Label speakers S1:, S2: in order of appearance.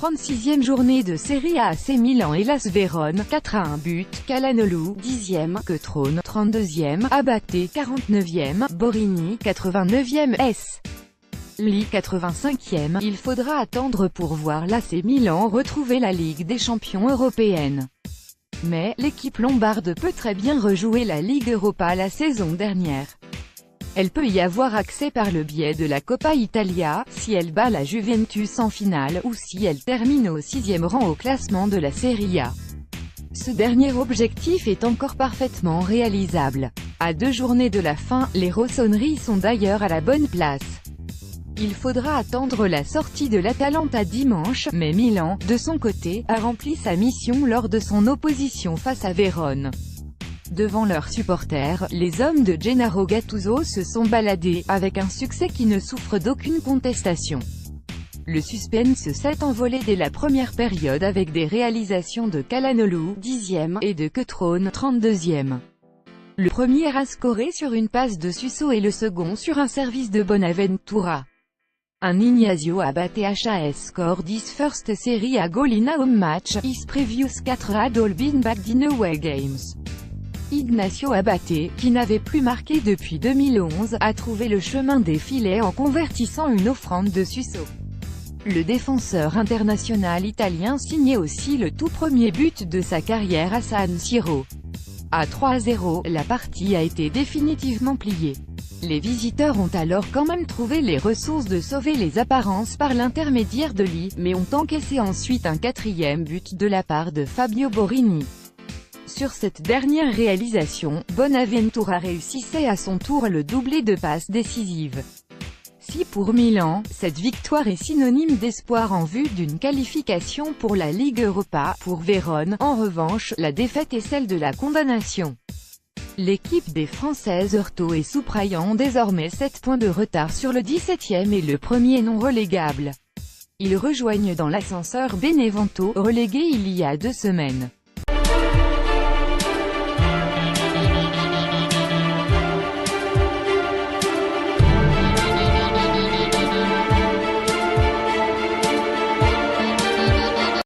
S1: 36e journée de Serie A, AC Milan et Las Vérone, 4-1 but, Calhanoglu, 10e, Cutrone, 32e, Abate, 49e, Borini, 89e, S. Lee, 85e. Il faudra attendre pour voir l'AC Milan retrouver la Ligue des champions européenne. Mais, l'équipe lombarde peut très bien rejouer la Ligue Europa la saison dernière. Elle peut y avoir accès par le biais de la Coppa Italia, si elle bat la Juventus en finale, ou si elle termine au 6e rang au classement de la Serie A. Ce dernier objectif est encore parfaitement réalisable. À 2 journées de la fin, les rossoneri sont d'ailleurs à la bonne place. Il faudra attendre la sortie de l'Atalanta dimanche, mais Milan, de son côté, a rempli sa mission lors de son opposition face à Vérone. Devant leurs supporters, les hommes de Gennaro Gattuso se sont baladés, avec un succès qui ne souffre d'aucune contestation. Le suspense s'est envolé dès la première période avec des réalisations de Calhanoglu, 10e, et de Cutrone, 32e. Le premier a scoré sur une passe de Suso et le second sur un service de Bonaventura. Un Ignazio Abate HAS score 10 first Serie A goal in a home match, his previous 4 had all been backed in away games. Ignacio Abate, qui n'avait plus marqué depuis 2011, a trouvé le chemin des filets en convertissant une offrande de Suso. Le défenseur international italien signait aussi le tout premier but de sa carrière à San Siro. À 3-0, la partie a été définitivement pliée. Les visiteurs ont alors quand même trouvé les ressources de sauver les apparences par l'intermédiaire de Lee, mais ont encaissé ensuite un 4e but de la part de Fabio Borini. Sur cette dernière réalisation, Bonaventura réussissait à son tour le doublé de passes décisives. Si pour Milan, cette victoire est synonyme d'espoir en vue d'une qualification pour la Ligue Europa, pour Vérone, en revanche, la défaite est celle de la condamnation. L'équipe des Françaises Hurto et Soupraia ont désormais 7 points de retard sur le 17e et le premier non relégable. Ils rejoignent dans l'ascenseur Benevento, relégué il y a 2 semaines.